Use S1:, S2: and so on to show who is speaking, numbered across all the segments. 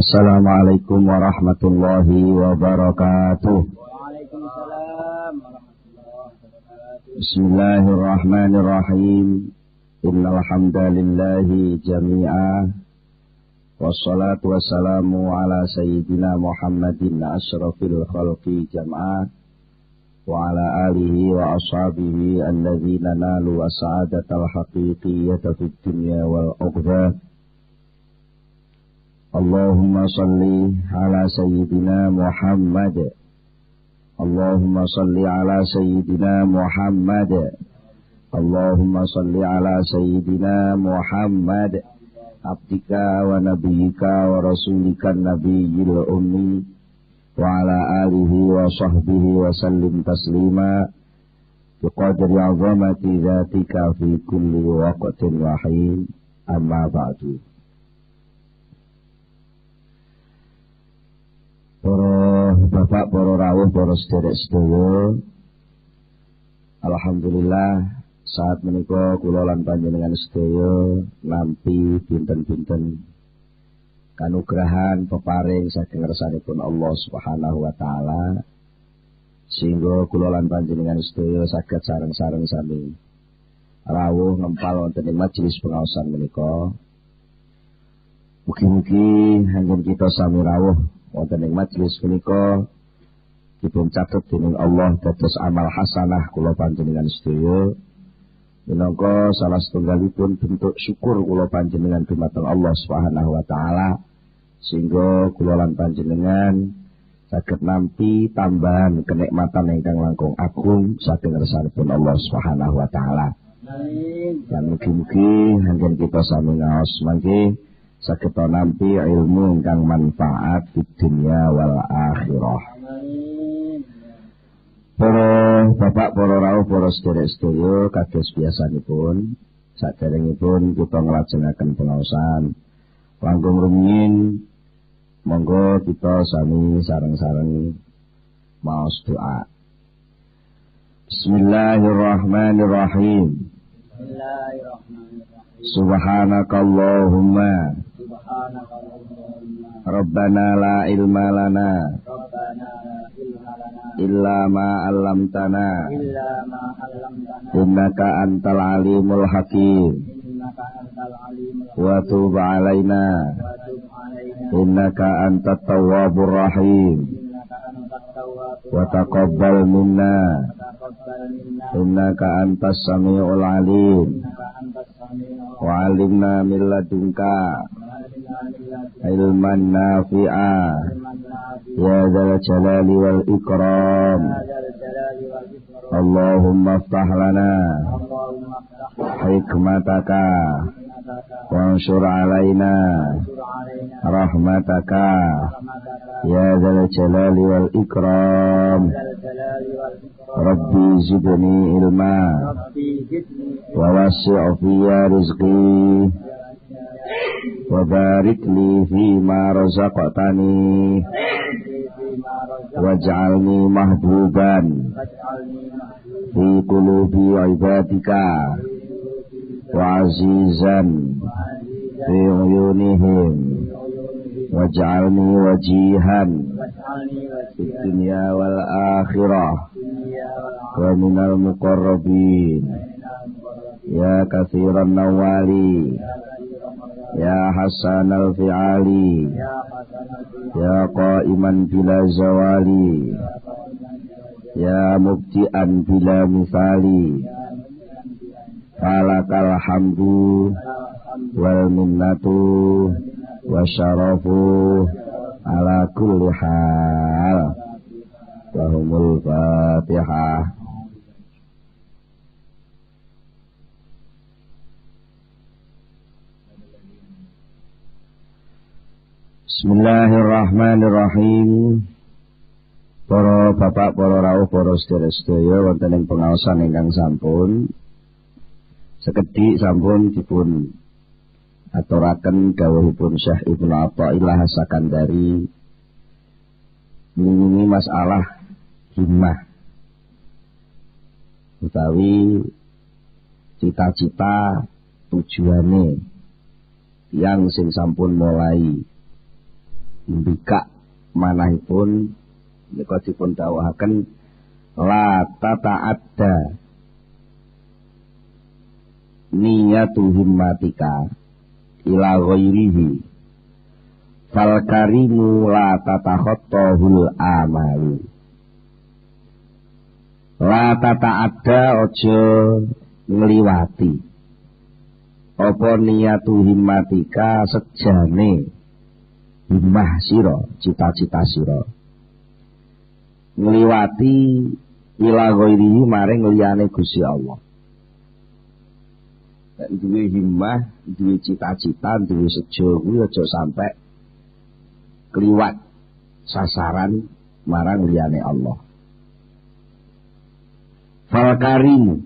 S1: Assalamualaikum warahmatullahi wabarakatuh.
S2: Waalaikumsalam warahmatullahi wabarakatuh.
S1: Bismillahirrahmanirrahim. Innal hamdalillahi jami'a. Wassalatu wassalamu ala sayyidina Muhammadin asyrafil khalqi jam'a. Wa ala alihi wa ashabihi alladzina nalu as-sa'adatal haqiqiyyata fid dunya wal ukhra. Allahumma salli ala sayyidina Muhammad. Allahumma salli ala sayyidina Muhammad. Allahumma salli ala sayyidina Muhammad. Abdika wa nabiyyika wa rasulika nabiyyil ummi. Wa ala alihi wa sahbihi wa sallim taslima. Biqadri azamati dhatika fi kulli waqtin wa hin. Amma ba'du. Para bapak, para rawuh, para sedherek-sedherek, alhamdulillah saat menika kula lan panjenengan sedaya nampi pinten-pinten kanugrahan peparing saking ngersanipun Allah Subhanahu wa taala sehingga kula lan panjenengan sedaya saged sareng-sareng sami rawuh ngempal wonten ing majelis pengaosan menika. Mugi-mugi anggen kita sami rawuh wonten ing majelis punika dipun catet dening Allah dados amal hasanah kula panjenengan sedaya minangka salah setunggalipun bentuk syukur kula panjenengan dumateng Allah Subhanahu wa taala sehingga kula lan panjenengan saged nampi tambahan kenikmatan ingkang langkung agung saking ngersanipun Allah Subhanahu wa taala.
S2: Amin.
S1: Lan mugi-mugi anggen kita sami ngaos mangke saged nampi ilmu ingkang manfaat di dunia wal akhirah.
S2: Amin.
S1: Para bapak, para rawuh, para sedherek-sedherek kados biasanipun saderengipun kita nglajengaken pengaosan langkung rumiyin monggo kita sami sareng-sareng maos doa. Bismillahirrahmanirrahim.
S2: Bismillahirrahmanirrahim.
S1: Subhanakallahumma
S2: Subhanakallahumma
S1: Rabbana la ilma lana
S2: Rabbana la ilma lana
S1: illa ma 'allamtana
S2: illa ma 'allamtana
S1: innaka antal alimul hakim
S2: innaka antal alimul
S1: wa tub 'alaina
S2: wa tub 'alaina
S1: innaka antat tawwabur rahim
S2: innaka antat tawwabur
S1: wa taqabbal minna
S2: taqabbal minna
S1: innaka antas samiul alim
S2: innaka antas samiul
S1: wa 'allimna min ladunka ilman nafi'a ya dzal jalali wal ikram. Allahumma iftah lana hikmataka wansur alaina rahmataka ya dzal jalali wal ikram. Rabbi zidni ilma wa wasi' fiyya rizqi wa barik li fima razaqtani waj'alni mahbuban fi qulubi ibadika wa azizan fi uyunihim waj'alni wajihan fid dunya wal akhirah wa minal muqarrabin ya katsiran nawali ya hasanal fi'ali ya qa'iman bila zawali ya mubti'an bila misali falakal hamdu wal minnatu wa syarafu ala kulli hal. Lahumul fatihah. Bismillahirrahmanirrahim. Para bapak, para rawuh, para sedherek-sedherek wonten ing pengaosan ingkang sampun sekedhik sampun dipun aturaken dawuhipun Syekh Ibnu Athaillah Sakandari ini masalah himmah utawi cita-cita tujuane yang sing sampun mulai mbikak manahipun nika dipun dawuhaken la tata'adda niyatu himmatika ila ghairihi fal karimu la tatakhattahul amalu. La tata'adda aja ngliwati apa niyatu himmatika sejane himmah sira, cita-cita sira ngliwati ila ghairihi maring liyane Gusti Allah. Nek duwe himmah, duwe cita-cita, duwe sejo kuwi aja sampai kliwat sasaran marang liyane Allah. Fal karim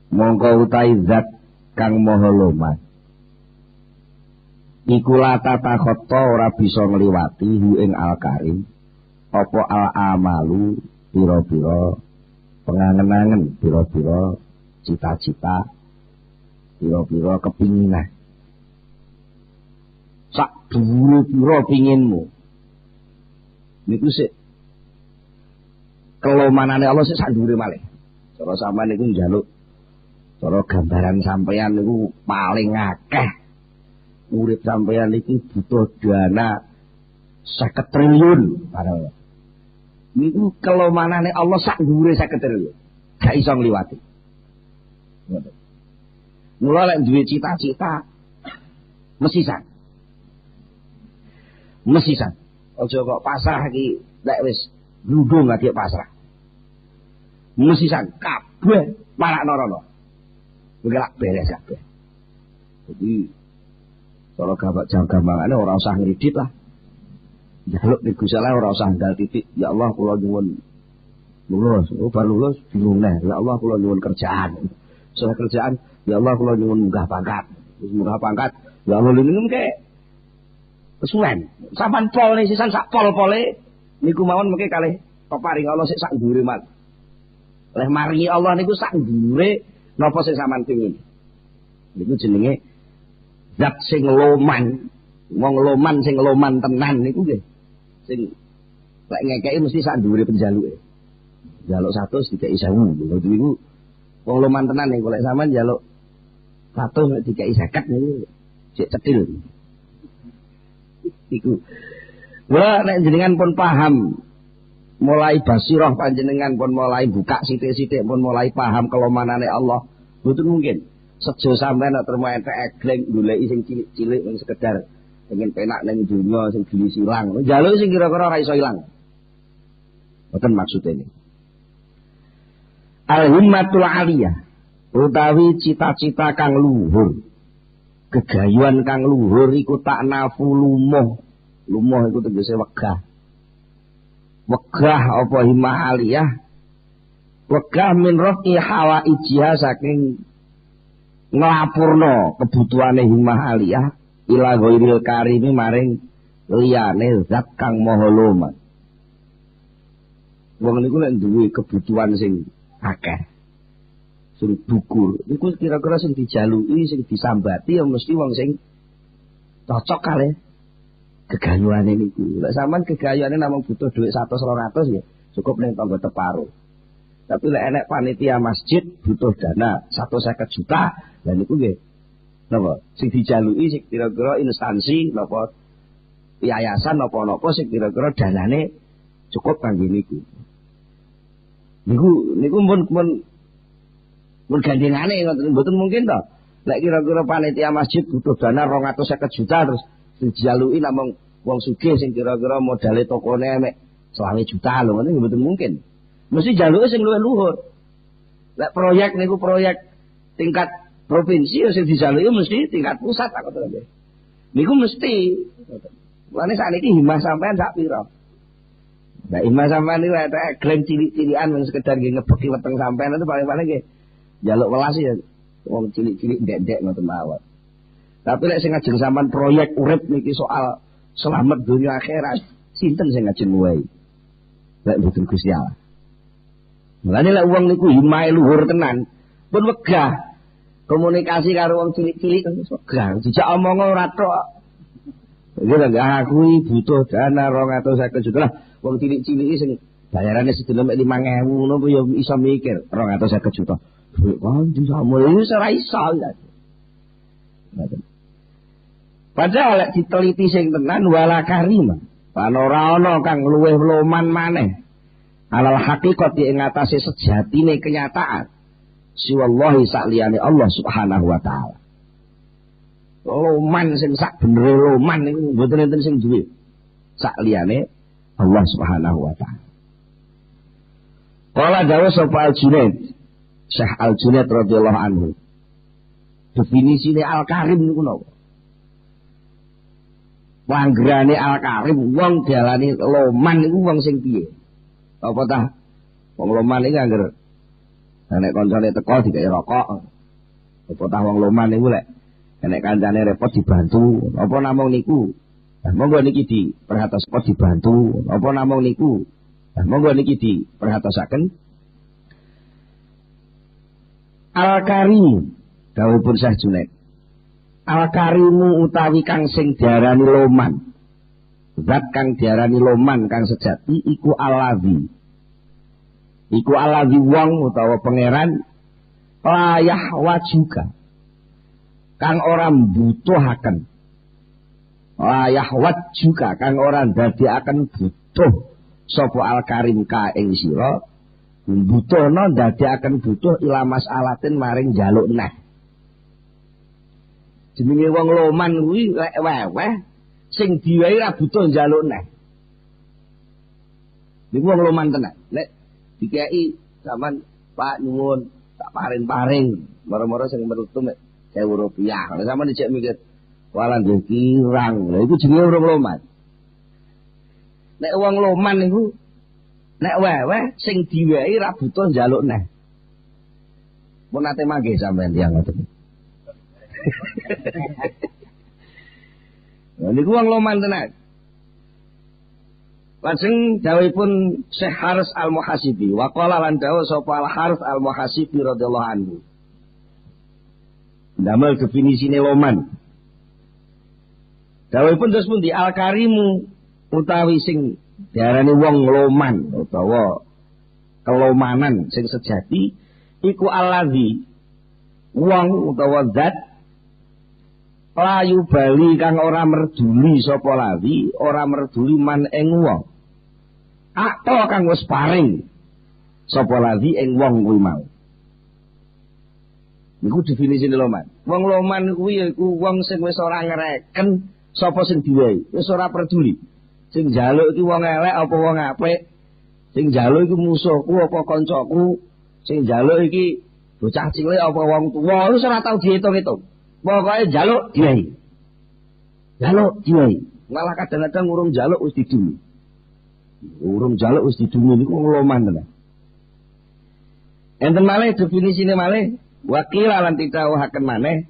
S1: mongko utahe zat kang maha loman iku la tatakhatta ora bisa ngliwati hu ing al karim apa al amalu pira-pira pengangen-angen, pira-pira cita-cita, pira-pira kepinginan. Sak dhuwure pira pinginmu niku sik kelomanane Allah sik sak dhuwure malih. Cara sampean niku njaluk cara gambaran sampeyan niku paling akeh urip sampeyan iki butuh dana 50 triliun padahal niku kelomanane Allah sak dhuwure 50 triliun gak iso ngliwati. Mula lek duwe cita-cita mesisan aja kok pasrah iki lek wis gludung gak pasrah mesisan kabeh marak norono ngelak beres kabeh. Jadi kalau gabak janggamangane ora usah ngridit lah. Njaluk ning Gusti Allah ora usah nggal titik. Ya Allah kula nyuwun lulus, bar lulus bingung neh. Ya Allah kula nyuwun kerjaan. Soal kerjaan, ya Allah kula nyuwun munggah pangkat. Wis munggah pangkat, ya Allah niku mengke kesuwen. Sampan pol sisan sak pol-pole niku mawon mengke kalih peparing Allah sik sak dhuwure mat. Oleh maringi Allah niku sak dhuwure napa sing sampean pengin. Niku jenenge zat sing loman. Wong loman sing loman tenan niku nggih. Sing lek ngekeki mesti sak dhuwure penjaluke. Njaluk 100 dikeki 1000. Lha niku wong loman tenan ning golek sampean njaluk 100 dikeki 50 niku sik cetil. Iku. Wah nek jenengan pun paham mulai basirah panjenengan pun mulai buka sithik-sithik pun mulai paham kelomanane Allah. Mboten mungkin sejo sampean nek termo entek egleng goleki sing cilik-cilik sing sekedar pengen penak ning donya sing gili silang. Njaluk sing kira-kira ora iso ilang. Mboten maksud ini. Al-himmatul aliyah utawi cita-cita kang luhur. Gegayuhan kang luhur iku tak nafu lumuh. Lumuh iku tegese wegah. Wegah apa himmah aliyah? Wegah min rafi hawa ijiha saking nglapurna kebutuhane himmah aliyah ila ghairil karimi maring liyane zat kang maha luman. Wong niku nek duwe kebutuhan sing akeh sing dukur niku kira-kira sing dijaluki sing disambati ya mesti wong sing cocok kalih gegayuhane niku. Lek sampean gegayuhane namung butuh dhuwit 100-200 ya cukup ning tangga teparo. Tapi lek enek panitia masjid butuh dana 150 juta, lha niku nggih napa sing dijaluki sing kira-kira instansi napa yayasan napa-napa sing kira-kira danane cukup kangge niku. Niku mun gandengane ngoten mboten mungkin to. Lek kira-kira panitia masjid butuh dana 250 juta terus dijaluki namung wong sugih sing kira-kira modale tokone mek 20 juta lho ngoten mboten mungkin. Mesti jaluke sing luwih luhur. Lek proyek niku proyek tingkat provinsi sing dijaluki mesti tingkat pusat tak ngoten nggih. Niku mesti. Mulane sakniki himmah sampean sak pira? Nah, himmah sampean niku etek gleng cilik-cilikan sing sekedar nggih ngebeki weteng sampean itu paling-paling nggih njaluk welas ya wong cilik-cilik ndek-ndek ngoten mawon. Tapi lek sing ngajeng sampean proyek urip niki soal selamat dunia akhirat, sinten sing ngajeng wae? Lek mboten Gusti Allah. Mulane lek wong niku himahe luhur tenan, pun wegah komunikasi karo wong cilik-cilik wis wegah. Dijak omong ora tok. Iki lho aku butuh dana 250 juta lah. Wong cilik-cilik sing bayarane sedina mek 5.000 ngono ya iso mikir 250 juta. Duit kondi sama iki ora iso ya. Padahal lek diteliti sing tenan wala karima. Lan ora ana kang luwih loman maneh. Alal haqiqat ing atase sejatine kenyataan. Siwallahi sakliyane Allah Subhanahu wa taala. Loman sing sak benere loman niku mboten enten sing duwe. Sakliyane Allah Subhanahu wa taala. Qala dawuh sapa Al-Junaid, Syekh Al-Junaid radhiyallahu anhu. Definisine Al-Karim niku napa? Panggrane Al-Karim wong dialani loman niku wong sing piye? Apa tah? Wong loman iki angger nek kancane teko dikai rokok. Apa tah wong loman niku lek nek kancane repot dibantu. Apa namung niku? Monggo niki diperhatosaken dibantu. Apa namung niku? Monggo niki diperhatosaken. Al-Karim dawuhipun Syekh Junaid. Al-Karimu utawi kang sing diarani loman. Zat kang diarani loman kang sejati iku Allazi. Iku Allazi wong utawa pangeran layah wajuka. Kang ora mbutuhaken. Layah wajuka kang ora ndadekaken butuh sapa Al-Karim ka ing sira. Butuhna ndadekaken butuh ila mas'alatin maring njaluk neh. Jenenge wong loman kuwi lek weweh sing diwehi ra butuh njaluk neh. Niku wong loman tenan. Nek dikeki sampean Pak nyuwun tak paring-paring, moro-moro sing menutu mek 1.000 rupiah. Nek sampean dicek mikir, walah nggih kirang. Lha iku jenenge wong loman. Nek wong loman niku nek weweh sing diwehi ra butuh njaluk neh. Mun nate mangke sampean tiyang ngoten. Niku wong loman tenan. Lajeng dawuhipun Syekh Haris Al-Muhasibi, wa qala lan dawuh sapa Al-Haris Al-Muhasibi radhiyallahu anhu. Damel definisine loman. Dawuhipun terus pundi Al-Karimu utawi sing diarani wong loman utawa kelomanan sing sejati iku allazi wong utawa zat layu bali kang ora merduli sapa lawi ora merduli man ing wong akto kang wis paring sapa lawi ing wong kuwi mau. Niku definisine loman. Wong loman kuwi yaiku wong sing wis ora ngreken sapa sing diwehi, wis ora peduli. Sing njaluk iki wong elek apa wong apik, sing njaluk iki musuhku apa kancaku, sing njaluk iki bocah cilik apa wong tuwa, wis ora tau diitung-itung. Pokoke njaluk diwehi. Njaluk diwehi. Malah kadang-kadang urung njaluk wis didumi. Urung njaluk wis didumi niku wong loman tenan. Enten malih definisine malih wakil lan didhawuhaken maneh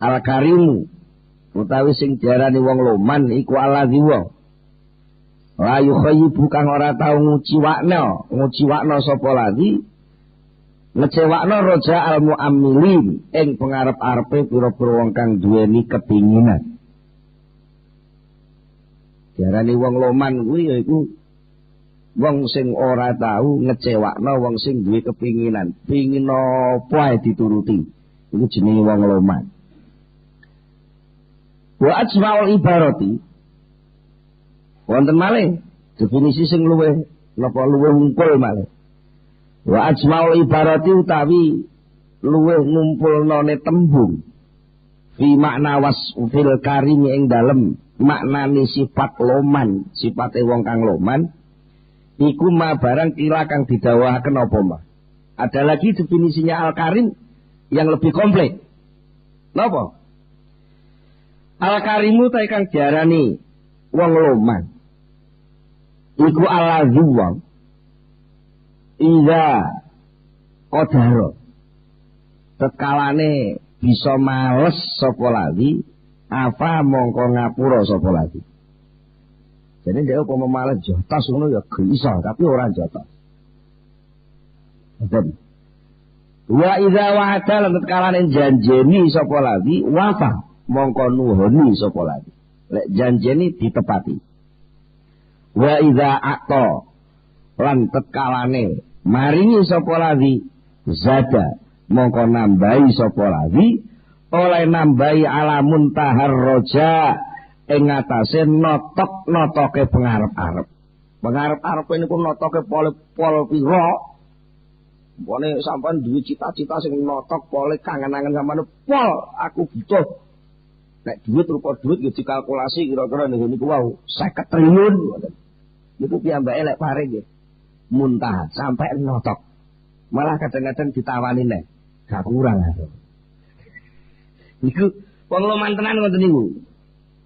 S1: Al-Karimu utawi sing diarani wong loman iku allazi wong la yukhayyibu kang ora tau nguciwakno sapa lazi ngecewakno roja al-mu'ammilin ing pengarep-arepe pira-pira wong kang duweni kepinginan. Diarani wong loman kuwi yaiku wong sing ora tau ngecewakno wong sing duwe kepinginan, pengin apa ae dituruti. Iku jenenge wong loman. Wa ajma'ul ibarati wonten malih definisi sing luwih ngungkul malih. Wa ajma'ul ibarati utawi luwih ngumpulnone tembung fi makna wasfil karim ing dalem maknane sifat loman, sifate wong kang loman iku ma barang kira kang didhawuhaken apa mah. Ada lagi definisinya Al-Karim yang lebih kompleks. Napa? Al-Karimu ta kang diarani wong loman iku allazi wong iza qadara tekalane bisa males sapa lawi apa mongko ngapura sapa lawi. Jadi dia umpama males jotos ngono ya iso tapi ora jotos. Ngoten. Wa iza wa'ada lan tekalane janjeni sapa lawi wafa mongko nuhoni sapa ladzi. Lek janjeni ditepati. Wa idza aqta lan tetkalane maringi sapa ladzi zada mongko nambahi sapa ladzi oleh nambahi alamun tahar roja ing atase notok-notoke pengarep-arep. Pengarep-arep niku notoke pol pira? Mpone sampean duwe cita-cita sing notok pole kangen-kangen sampean pol aku butuh. Nek duit rupa duit ya dikalkulasi kira-kira niku wau 50 triliun. Niku piyambake lek paring nggih. Muntah sampai notok. Malah kadang-kadang ditawani nek gak kurang. Niku wong loman tenan ngoten niku.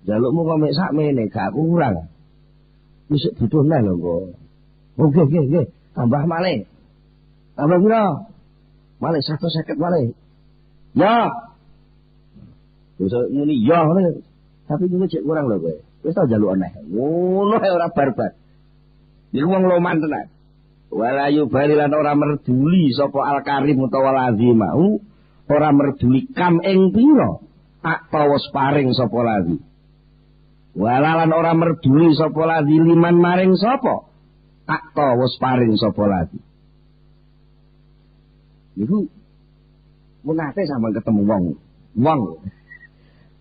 S1: Jalukmu kok mek sakmene gak kurang. Wis butuh neh lho kok. Nggih. Tambah malih. Tambah pira? Malih 150 malih. Ya. Wis muni ya ngene. Tapi niku cek kurang lho kowe. Wis tau jaluk neh. Ngono ae ora barbar. Niku wong loman tenan. Wala yubalilan ora merduli sapa al-karim utawa ladzi mau. Ora merduli kam ing pira atawos paring sapa ladzi. Walalan ora merduli sapa ladzi liman maring sapa atawos paring sapa ladzi. Niku menate sampean ketemu wong.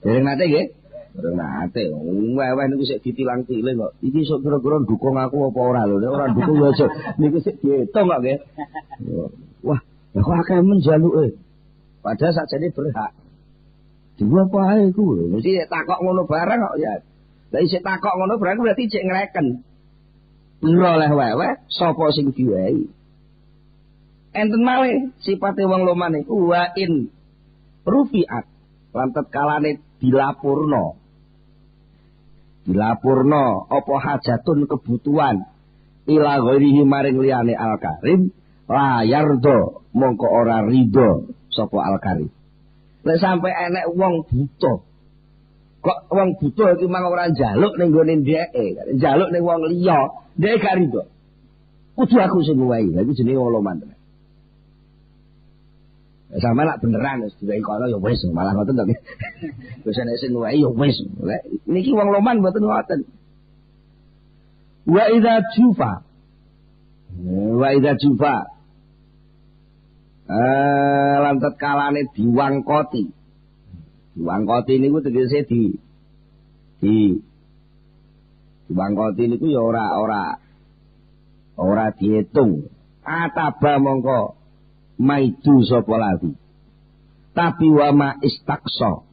S1: Dereng nate nggih? Dereng nate. Weweh niku sik ditilang-tiling kok. Iki sok kira-kira dukung aku apa ora lho. Nek ora dukung ya aja. Niku sik diitung kok nggih. Wah, kok akeh menjaluke. Padahal sakjane berhak. Dua apa ae iku lho. Mesti takok ngono barang kok ya. Lah isih takok ngono barang berarti cek ngreken. Pira oleh wewe sapa sing diwehi. Enten malih sipate wong loman iku wa in rufiat lan tetkalane dilapurna. Dilapurna apa hajatun kebutuhan ila ghairihi maring liyane al-karim la yardo mongko ora ridho sapa al-karim. Lek sampe enek wong butuh. Kok wong butuh iki mang ora njaluk ning gone dheke, njaluk ning wong liya, dhek gak ridho. Kudu aku sing ngowahi. Lha iki jenenge wong loman tenan. Sama nak beneran wis diwehi kono ya wis malah ngoten to. Wis nek sing ngowahi ya wis. Niki wong loman mboten ngoten. Wa idza jufa lantet kalane diwangkoti. Diwangkoti niku tegese diwangkoti niku ya ora diitung. Ataba mongko maidu sapa ladzi. Tapi wa ma istaksa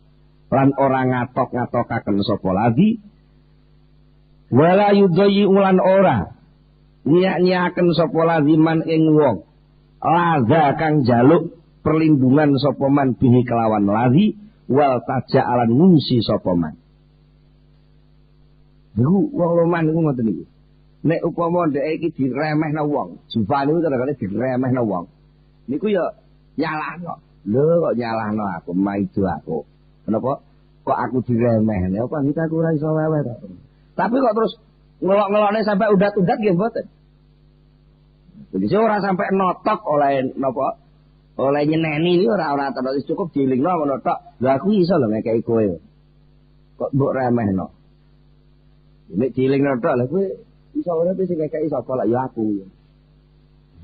S1: lan ora ngatok-ngatokaken sapa ladzi. Wala yudayyi ulan ora nyak-nyaken sapa ladzi man ing wong. Laza kang jaluk perlindungan sapa man bihi kelawan ladzi wal taja'alan ngungsi sapa man. Niku wong loman niku ngoten niku. Nek upama ndek iki diremehna wong, jufa niku kadang-kadang diremehna wong. Niku ya nyalahno. Lho kok nyalahno aku, maido aku. Kenapa? Kok aku diremehne? Apa kita aku ora iso wewe to. Tapi kok terus ngelok-ngelokne sampai udat-udat nggih mboten. Jadi ora sampai notok oleh napa? Oleh nyeneni iki ora terus cukup dilingno ngono tok. Lha aku iso lho ngekeki kowe. Kok mbok remehno. Nek dilingno tok lha kowe iso ora sing ngekeki sapa lak ya aku.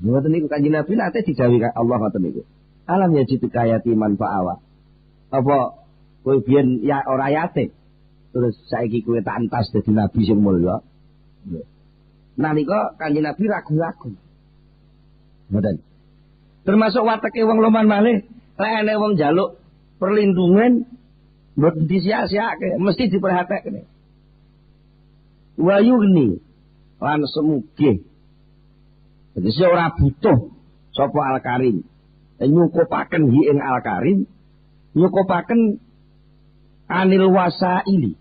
S1: Ngoten niku Kanjeng Nabi nate didhawuhi Allah ngoten niku. Alam ya jitu kayati manfa'awa. Apa kowe biyen ya ora yatim. Terus saiki kowe tantas dadi nabi sing mulya. Nalika Kanjeng Nabi ragu-ragu. Ngoten. Termasuk wateke wong loman malih, lek enek wong njaluk perlindungan mboten disia-siake, mesti diperhatekne. Wa yugni lan semugih. Jadi ora butuh sapa al-karim. Nyukupaken hi ing al-karim, nyukupaken anil wasaili.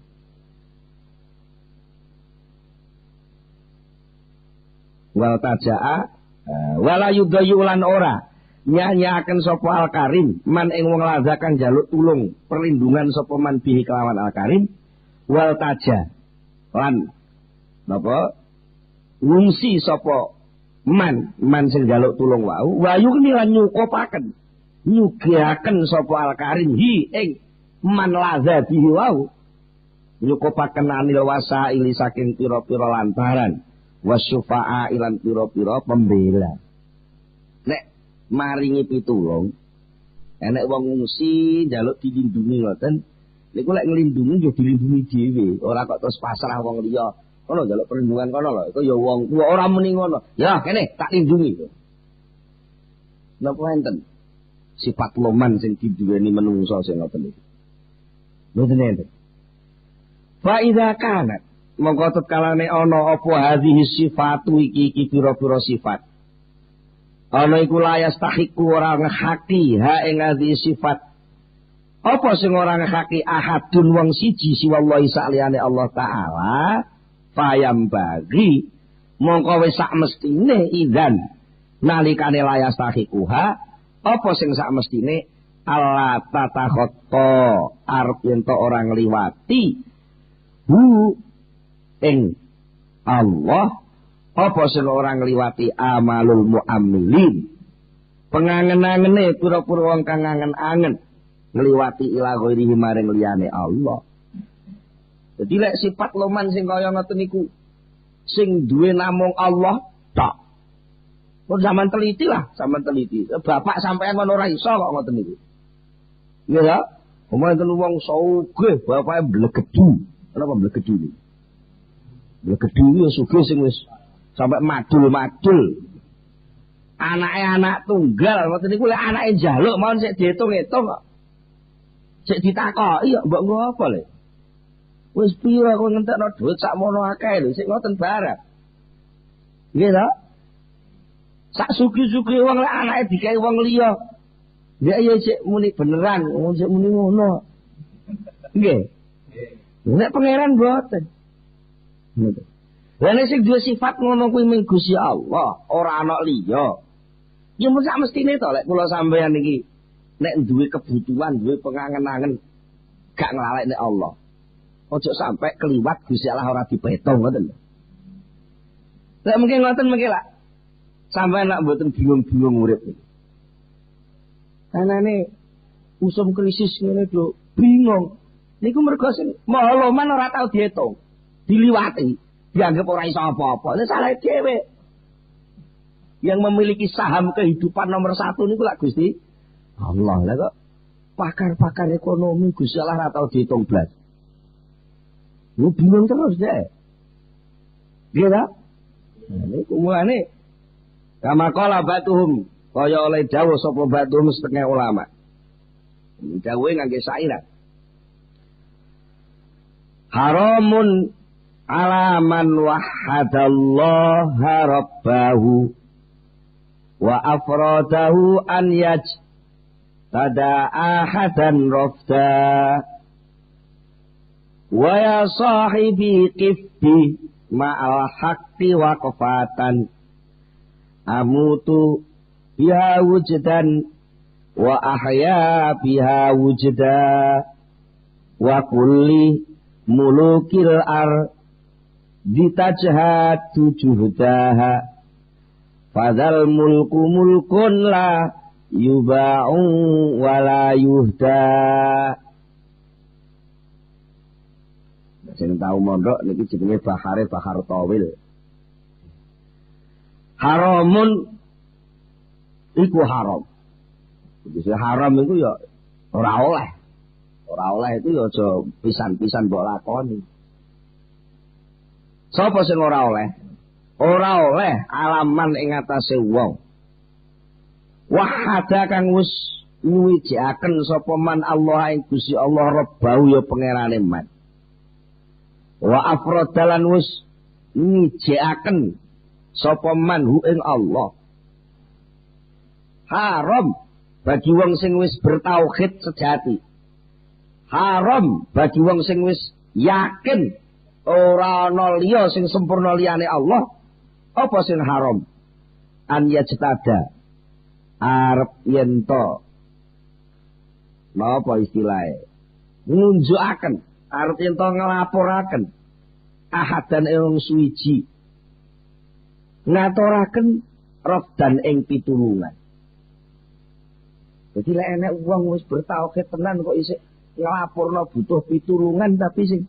S1: Wal tajaa wala yudayulan ora nyanyaken sapa al-karim man ing wong lazakan jaluk tulung perlindungan sapa man bihi kelawan al-karim wal taja lan napa ngungsi sapa man sing jaluk tulung wau wayung ni lan nyukupaken nyugihaken sapa al-karim hi ing man ladza bihi wau nyukupaken anil wasaili saking pira-pira lantaran wasyufa'a ilan pira-pira pembela. Nek maringi pitulung enek wong ngungsi njaluk dilindungi ngoten niku lek nglindungi yo dilindungi dhewe ora kok terus pasrah wong liya kono njaluk perlindungan kono lho iku ya wong tuwa ora muni ngono ya kene tak lindungi napa enten sifat loman sing diduweni menungso sing ngoten iki mboten enten fa idza kanat mongko tetkalane ana apa hadhihi sifatu iki pira-pira sifat ana iku layas tahiku ora ngehaki ha ing hadhihi sifat apa sing ora ngehaki ahadun wong siji siwallahi saliyane Allah taala fayam bagi mongko wis sak mestine idzan nalikane layas tahikuha apa sing sak mestine Allah tatakhatta arep yen to ora ngliwati hu ing Allah apa sing ora ngliwati amalul muamilin pengangen-angene pira-pira wong kang angen-angen ngliwati ila ghairihi maring liyane Allah. Jadi lek sifat loman sing kaya ngoten niku sing duwe namung Allah tok. Pun zaman teliti lah, zaman teliti. Bapak sampean ngono ora iso kok ngoten niku. Iya ya? Omong enten wong sugih bapake blegedu. Kenapa blegedu iki? Blegedu ya sugih sing wis sampai madul-madul. Anake anak tunggal ngoten niku lek anake njaluk mawon sik diitung-itung kok. Sik ditakoki ya mbok ngopo le? Wis pira kowe ngentekno dhuwit sakmono akeh lho, sik ngoten barang. Nggih ta? Sak sugi-sugi wong lek anake dikai wong liya. Ya ya sik muni beneran, sik muni ngono. Nggih. Nek pangeran mboten. Ngoten. Lah nek sing duwe sifat ngono kuwi mung Gusti Allah, ora ana liya. Ya mung sak mestine to lek kula sampeyan iki nek duwe kebutuhan, duwe pengangen-angen gak nglalekne Allah. Ojo sampai keliwat Gusti Allah ora dipetong ngoten lho. Lek mungkin ngoten mengki lak sampeyan nak mboten bingung-bingung urip iki. Anane usum krisis ngene lho, bingung. Niku mergo sing maha loman ora tau diitung, diliwati, dianggap ora iso apa-apa. Lha salah dhewe. Yang memiliki saham kehidupan nomor 1 niku lak Gusti Allah. Lah kok pakar-pakar ekonomi Gusti Allah ora tau diitung blas. Lu bingung terus deh. Dia tak? Ini kumulane kama qala batuhum kaya oleh dawuh sapa batuhum setengah ulama. Dawuhe ngangge sairan. Haramun alaman wahadallaha rabbahu wa afradahu an yaj tada ahadan rafda wa ya sahibi qifbi ma'al haqqi waqfatan amutu biha wujdan wa ahya biha wujda wa kulli mulukil ar ditajhatu juhdaha fadzal mulku mulkun la yuba'u wa la yuhda. Sing tau mondok niki jenenge bahare bahar tawil. Haramun iku haram. Jadi haram iku ya ora oleh. Ora oleh itu ya aja pisan-pisan mbok lakoni. Sapa sing ora oleh? Ora oleh alaman ing atase wong. Wahada kang wis nyuwijaken sapa man Allah ing Gusti Allah Rabbau ya pangerane man. Wa afradalan wis nyuwijaken sapa man hu ing Allah. Haram bagi wong sing wis bertauhid sejati. Haram bagi wong sing wis yakin ora ana liya sing sempurna liyane Allah. Apa sing haram? An yajtada arep yen to napa istilahe nunjukaken arep yen to nglaporaken ahadan ing suwiji ngaturaken rafdan ing pitulungan. Jadi lek enek wong wis bertauhid tenan kok isih nglapurna butuh pitulungan tapi sing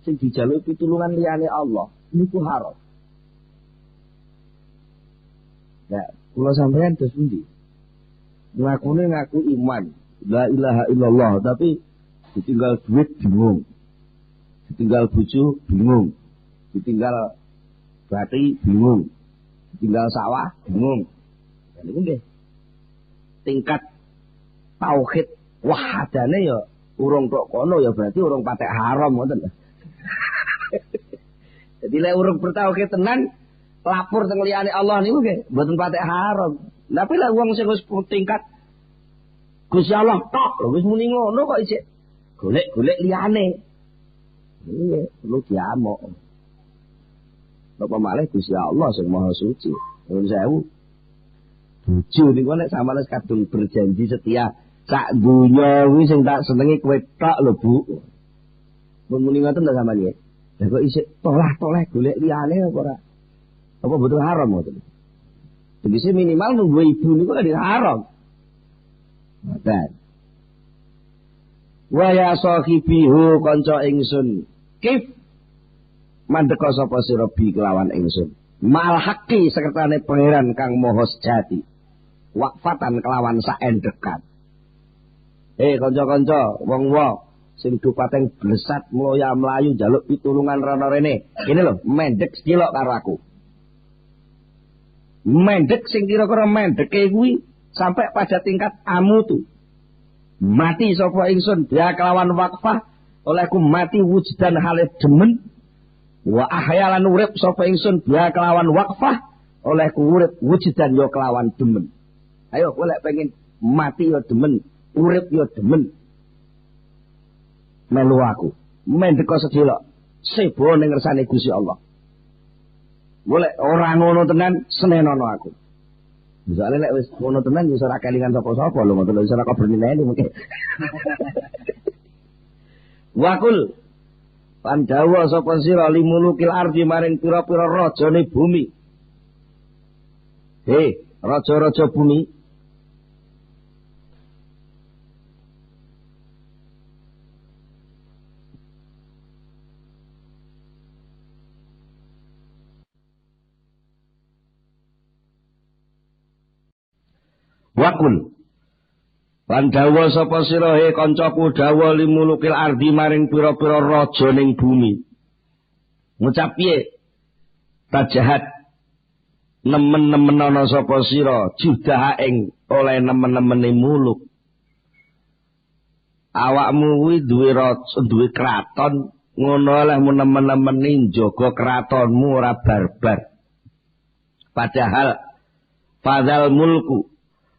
S1: dijaluk pitulungan liyane Allah niku haram. Ya, kula sampeyan terus pundi? Ngaku iman, la ilaha illallah, tapi ditinggal duit bingung. Ditinggal bojo bingung. Ditinggal bati bingung. Ditinggal sawah bingung. Ya niku nggih. Tingkat tauhid wahadane ya urung tok kono ya berarti urung patek haram ngoten. Jadi lek urung bertauhid tenan lapor teng liyane Allah niku nggih mboten patek haram. Tapi lek wong sing wis tingkat Gusti Allah tok lho wis muni ngono kok isih golek-golek liyane. Nggih perlu diamuk. Napa malih Gusti Allah sing Maha Suci. Nuwun sewu. Bojo niku nek sampeyan wis kadung berjanji setia sak donya kuwi sing tak senengi kowe tok lho Bu. Mun muni ngoten lho sampeyan nggih. Lah kok isih toleh-toleh golek liyane apa ora? Apa betul haram ngoten? Tegese minimal nunggu ibu niku kan haram. Ngoten. Wa ya sahibihu kanca ingsun. Kif mandeka sapa sira bi kelawan ingsun. Mal haqqi sekretane pangeran kang maha sejati. Waqfatan kelawan saendekan. Kanca-kanca, wong-wong sing dupateng blesat mloya mlayu njaluk pitulungan rono rene. Kene lho, mendek cilok karo aku. Mendek sing kira-kira mendeke kuwi sampai pada tingkat amutu. Mati sapa ingsun dia kelawan waqfah olehku mati wujudan hale demen. Wa ahyalan urip sapa ingsun dia kelawan waqfah olehku urip wujudan yo kelawan demen. Ayo golek pengen mati yo demen, urip yo demen. Melu aku, mendeka sedelok, sebo ning ngersane Gusti Allah. Golek ora ngono tenan senenono aku. Misale nek wis ngono tenan wis ora kelingan sapa-sapa lho, ngoten wis ora kabernene mungkin. Wakul Pandawa sapa sira limulukil ardi maring pira-pira rajane bumi. Raja-raja bumi. Wakul Pandawa sapa sira kancaku dawa limulukil ardi maring pira-pira raja ning bumi. Ngucap piye? Tajahat nemen-nemen ana sapa sira judah ing oleh nemen-nemene muluk. Awakmu kuwi duwe kraton, ngono oleh nemen-nemene njaga kratonmu ora barbar. Padahal padahal mulku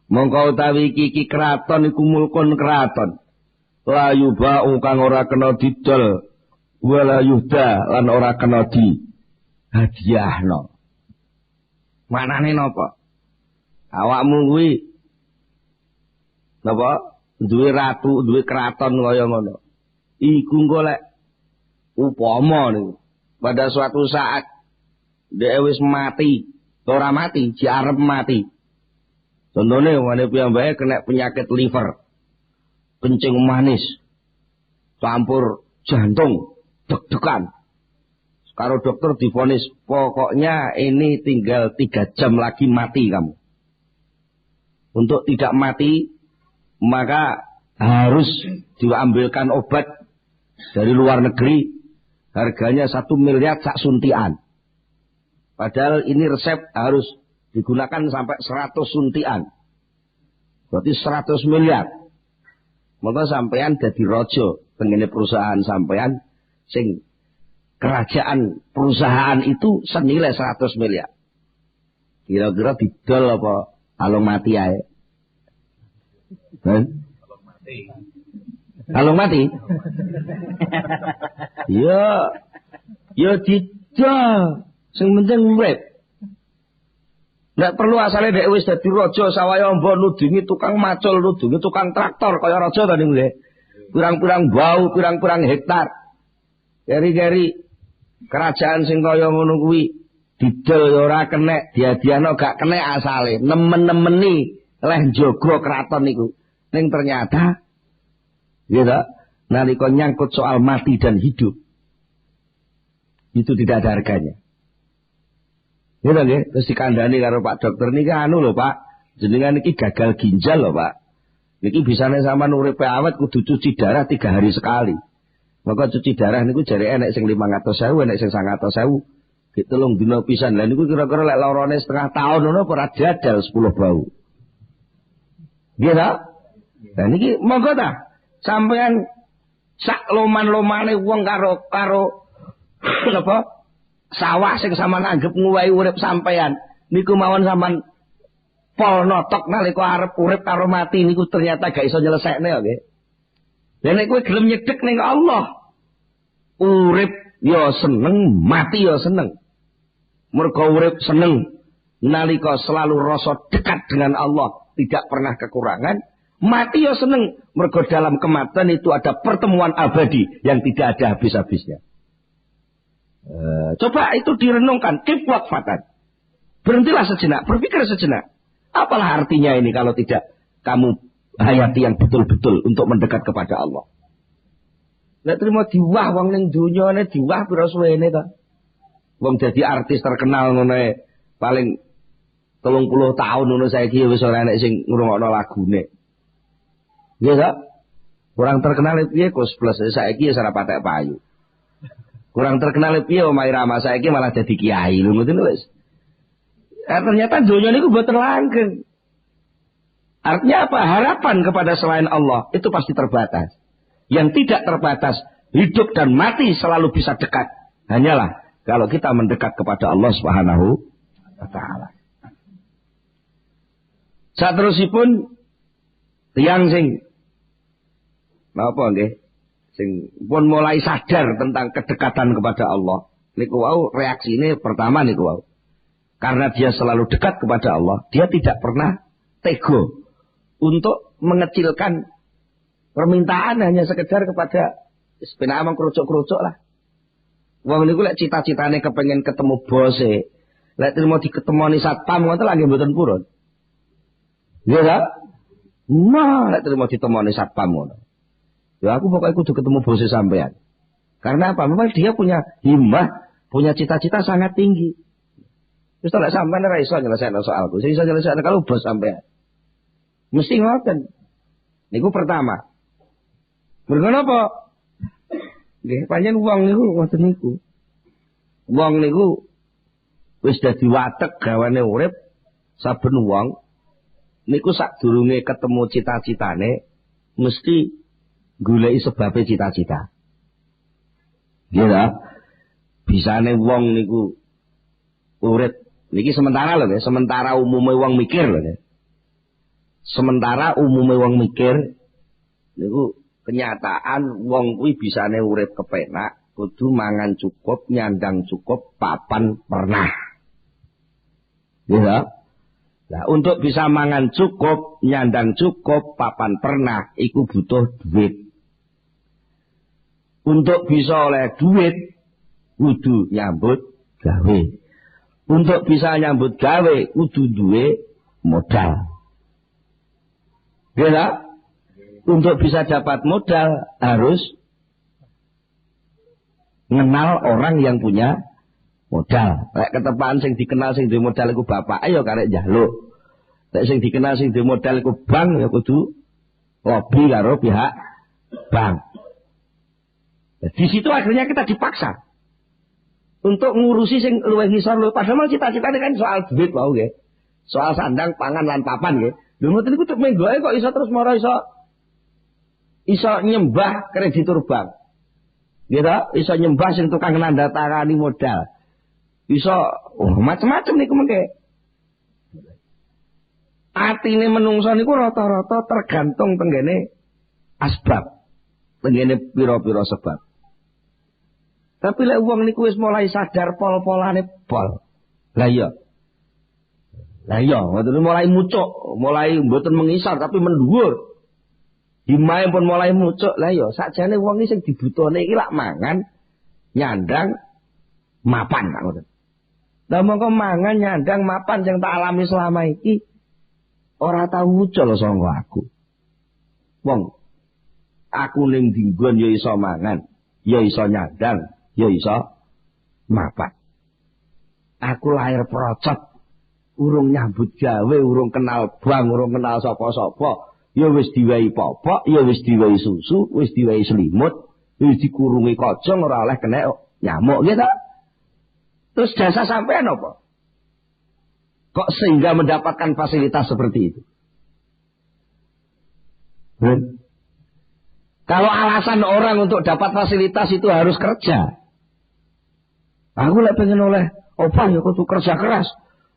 S1: mongko utawi iki kraton iku mulkun kraton layu ba'u kang ora kena didol wala yuhda lan ora kena di hadiahno. Manane napa? Awakmu kuwi napa duwe ratu, duwe kraton kaya ngono. Iku golek upama niku pada suatu saat dhek wis mati, ora mati, diarep mati. Contohnya, wane piyambake kena penyakit liver, kencing manis, campur jantung, deg-degan. Karo dokter divonis, pokoknya ini tinggal 3 jam lagi mati kamu. Untuk tidak mati, maka harus diambilkan obat dari luar negeri, harganya 1 miliar sak suntian. Padahal ini resep harus digunakan sampai 100 suntian. Berarti 100 miliar. Maka sampean dadi raja tengene perusahaan sampean sing kerajaan perusahaan itu senilai 100 miliar. Kira-kira didol apa alung mati ae? Alung mati? Ya didol. Sing penting urip. Nggak perlu asalnya dek wis dadi raja sawaya amba nudungi tukang macul, nudungi tukang traktor kaya raja tadi nggih. Pirang-pirang bau, pirang-pirang hektar. Geri-geri kerajaan sing kaya ngono kuwi didol ora kenek, diadiano gak kenek asale. Nemen-nemeni leh njaga kraton niku. Ning ternyata Gitu. Nalika nyangkut soal mati dan hidup, itu tidak ada harganya. Gitu nggih, terus dikandani karo Pak Dokter niki anu lho Pak, jenengan niki gagal ginjal lho Pak. Niki bisane sampean uripe awet kudu cuci darah 3 hari sekali. Maka cuci darah niku jare enek sing 500.000, enek sing 100.000. Ditulung dina pisan. Lah niku kira-kira lek lorone setengah tahun ngono ora dadal 10 bau. Nggih ta? Lah niki monggo ta sampean sak loman-lomane wong karo napa? Sawah sing sampean anggap nguwahi urip sampean niku mawon sampean pol notok nalika arep urip karo mati niku ternyata gak iso nyelesekne kok nggih. Lah nek kowe gelem nyedhek ning Allah, urip ya seneng, mati ya seneng. Mergo urip seneng nalika selalu rasa dekat dengan Allah, tidak pernah kekurangan. Mati ya seneng, mergo dalam kematian itu ada pertemuan abadi yang tidak ada habis-habisnya. Coba itu direnungkan, keep wakfatan. Berhentilah sejenak, berpikir sejenak. Apalah artinya ini kalau tidak kamu hayati yang betul-betul untuk mendekat kepada Allah. Nek trimo diwah wong ning donya ne diwah pira suwene ta? Wong dadi artis terkenal ngono paling 30 tahun ngono saiki wis ora enek sing ngrungokno lagune. Nggih ta? Kurang terkenal piye Gus Plus saiki wis ora patek payu. Kurang terkenal piye omahe Rama saiki malah dadi kiai lho ngoten wis. Ternyata donya niku mboten langgeng. Artinya apa? Harapan kepada selain Allah itu pasti terbatas. Yang tidak terbatas, hidup dan mati selalu bisa dekat. Hanyalah kalau kita mendekat kepada Allah Subhanahu wa taala. Saterusipun tiyang sing napa nggih? Sing pun mulai sadar tentang kedekatan kepada Allah. Niku wau reaksine pertama niku wau. Karena dia selalu dekat kepada Allah, dia tidak pernah tego untuk mengecilkan permintaan hanya sekedar kepada sebenarnya amang kerucuk-kerucuk lah. Wong niku lek cita-citane kepengen ketemu bose, lek trimo diketemoni satpam ngoten lagi mboten purun. Nggih ta? Lek trimo ditemoni satpam ngono. Ya aku pokoknya kudu ketemu bose sampean. Karena apa? Memang dia punya himmah, punya cita-cita sangat tinggi. Terus lek sampean ora iso nyelesaikno soalku, sing iso nyelesaikno kalau bos sampean. Mesti ngoten. Niku pertama. Mergo napa? Nggih, pancen wong niku ngoten niku. Wong niku wis dadi watek gawane urip saben wong niku sadurunge ketemu cita-citane mesti goleki sebabe cita-cita. Nggih ta? Bisane wong niku urip niki sementara lho, sementara umume wong mikir lho. Sementara umume wong mikir niku kenyataan wong kuwi bisane urip kepenak, kudu mangan cukup, nyandang cukup, papan pernah. Ya. Nah, untuk bisa mangan cukup, nyandang cukup, papan pernah, iku butuh duit. Untuk bisa oleh duit, kudu nyambut gawe. Untuk bisa nyambut gawe, kudu duwe modal. Ya. Untuk bisa dapat modal harus mengenal orang yang punya modal. Lek ketepaan sing dikenal sing duwe modal iku bapak, ayo karek njaluk. Lek sing dikenal sing duwe modal iku bank ya kudu lobby karo pihak bank. Di situ akhirnya kita dipaksa untuk ngurusi sing luwih ngisor lho. Padahal cita-citane kan soal duit wae nggih. Soal sandang, pangan lan papan nggih. Lho ngoten niku tek menggoe kok iso terus mara iso nyembah kreditur bank. Gitu, iso nyembah sing tukang nandatangani modal. Iso macam-macam niku mengke. Atine menungso niku rata-rata tergantung tenggene asbab. Tenggene pira-pira sebab. Tapi lek wong niku wis mulai sadar pol-polane pol. Lah iya. Ngoten mulai mucuk, mulai mboten mengisar tapi mendhuwur. Himae pun mulai mucuk. Lah ya sakjane wong iki sing dibutuhne iki lak mangan, nyandang, mapan tak ngoten. Lah mongko mangan, nyandang, mapan sing tak alami selama iki ora tau muncul saka aku. Wong Aku ning dinggon ya iso mangan, ya iso nyandang, ya iso mapan. Aku lahir procot, urung nyambut gawe, urung kenal bang, urung kenal sapa-sapa. Ya wis diwehi popok, ya wis diwehi susu, wis diwehi selimut, wis dikurungi kocong ora oleh kena nyamuk gitu. Terus jasa sampean apa? Kok sehingga mendapatkan fasilitas seperti itu? Kalau alasan orang untuk dapat fasilitas itu harus kerja. Aku lek pengen oleh opah ya kudu kerja keras.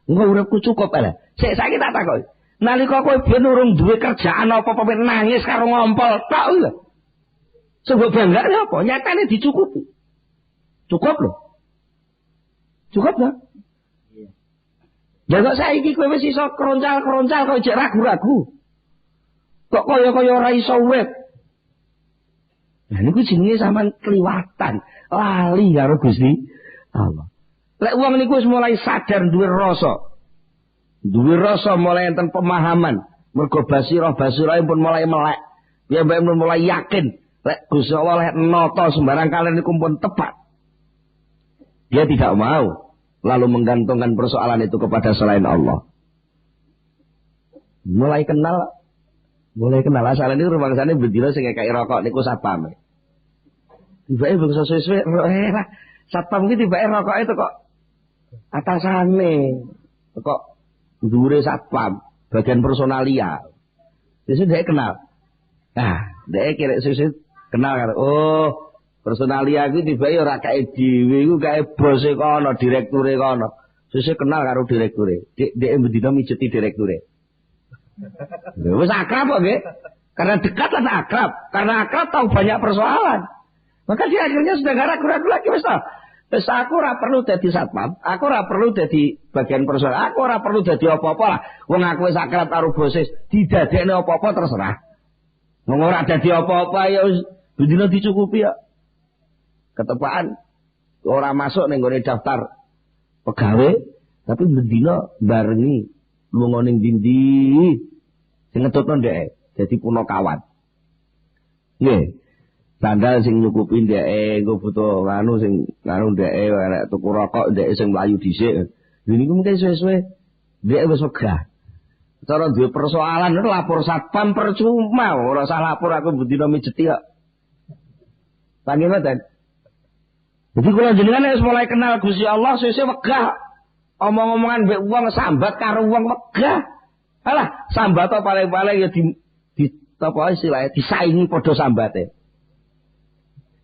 S1: Engko uripku cukup ae. Sik saiki tak takoki. Nalika kowe ben urung duwe kerjaan apa-apa nangis karo ngompol tok lho. Sebab banggane apa? Nyatane dicukupi. Cukup lho. Cukup lho. Lah kok saiki kowe wis iso kroncal-kroncal kok jek ragu-ragu. Kok kaya-kaya ora iso urip. Lah niku jenenge sampean kliwatan, lali karo Gusti Allah. Lek wong niku wis mulai sadar duwe rasa. Duwe rasa mulai enten pemahaman, mergo basirah-basirahe pun mulai melek. Ya mbek mulai yakin lek Gusti Allah lek nata sembarang kalian niku pun tepat. Dia tidak mau lalu menggantungkan persoalan itu kepada selain Allah. Mulai kenal asal ini rumangsane bendina sing ngekeki rokok niku satpam. Tibake bangsa suwe-suwe satpam iki tibake rokoke itu kok atasane kok dhuwure satpam bagian personalia. Wis dhek kenal. Nah, dhek kira suwe kenal karo personalia iki tibake ora kae dhewe iku kae bose kono, direkture kono. Suwe kenal karo direkture. Dhek bendina mijeti direkture. Wis akrab kok nggih. Karena dekat dan akrab. Karena akrab tahu banyak persoalan. Maka dia akhirnya sudah gak ragu-ragu lagi. Wis aku ora perlu dadi satpam, aku ora perlu dadi bagian persoalan, aku ora perlu dadi apa-apa lah. Wong aku wis akrab karo boses, didadekne apa-apa terserah. Wong ora dadi apa-apa ya wis bendina dicukupi ya. Ketepaan ora masuk ning gone daftar pegawai, tapi bendina barengi lunga ning ndi sing ngetutno ndek dadi punakawan. Nggih. Sandal sing nyukupin dhek engko butuh anu sing anu dhek arek tuku rokok dhek sing mlayu dhisik. Lha niku mungkin suwe-suwe dhek wis wegah. Cara duwe persoalan lapor satpam percuma, ora usah lapor aku bendina mijeti kok. Panggih mboten. Jadi kula jenengan wis mulai kenal Gusti Allah suwe-suwe wegah. Omong-omongan mbek wong sambat karo wong wegah. Alah, sambat paling-paling ya di apa istilahnya disaingi padha sambate.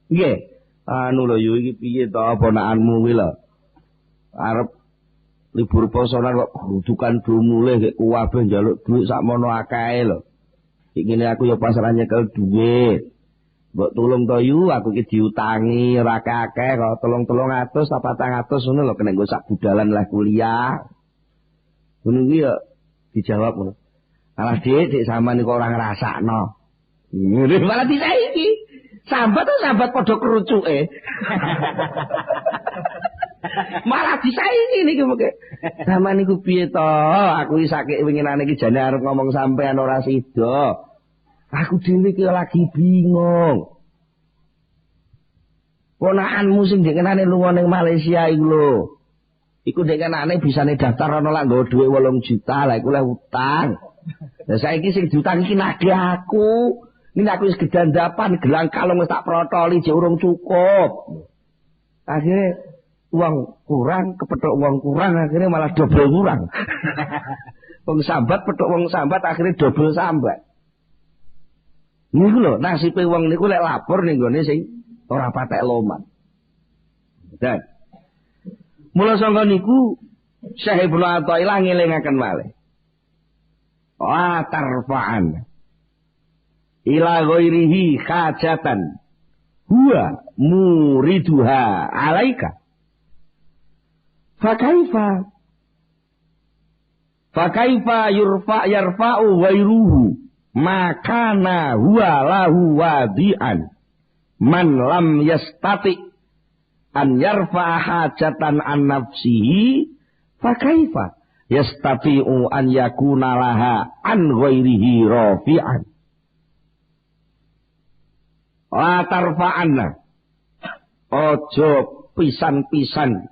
S1: Nggih. Anu lho yo iki piye to ponakanmu kuwi lho. Arep libur posonan kok grudukan do mulih kek kuwabe njaluk dhuwit sakmono akeh lho. Iki ngene aku ya pasrah nyekel dhuwit. Mbok tulung to yu aku iki diutangi ora akeh kok 300 apa 400 ngono lho kena nggo sak budalan lah kuliah. Ngono iki ya dijawab ngono. Alah dik sampean kok ora ngrasakno. Ngene malah disaiki. Sambat padha kerucuke. Malah disaiki niki mengke. Sampeyan niku piye to? Aku iki sakit winginane iki jane arep ngomong sampean ora sida. Aku dhewe iki lagi bingung. Ponakanmu sing dikenane lunga ning Malaysia iku lho. Iku dikenane bisane daftar ana lak nggawa dhuwit 8 juta, lah iku lek utang. Lah saiki sing diutang iki nagih aku. Ini aku wis gedandapan, gelang kalung wis tak protoli jek urung cukup. Akhirnya uang kurang, kepethuk uang kurang, akhirnya malah double kurang. Wong sambat pethuk wong sambat akhirnya double sambat. Niku lho nasibe wong niku lek lapor ning gone sing ora patek loman. Dan mula sangka niku Syekh Ibnu Athaillah ngelingaken malih. Wa tarfa'an ila ghairihi hajatan huwa muriduha alaika fakaifa yarfa'u ghairuhu makana huwa lahu wadi'an man lam yastati an yarfa'a hajatan an nafsihi fakaifa yastati'u an yakuna laha an ghairihi rafi'an. La tarfa'anna. Ojo pisan-pisan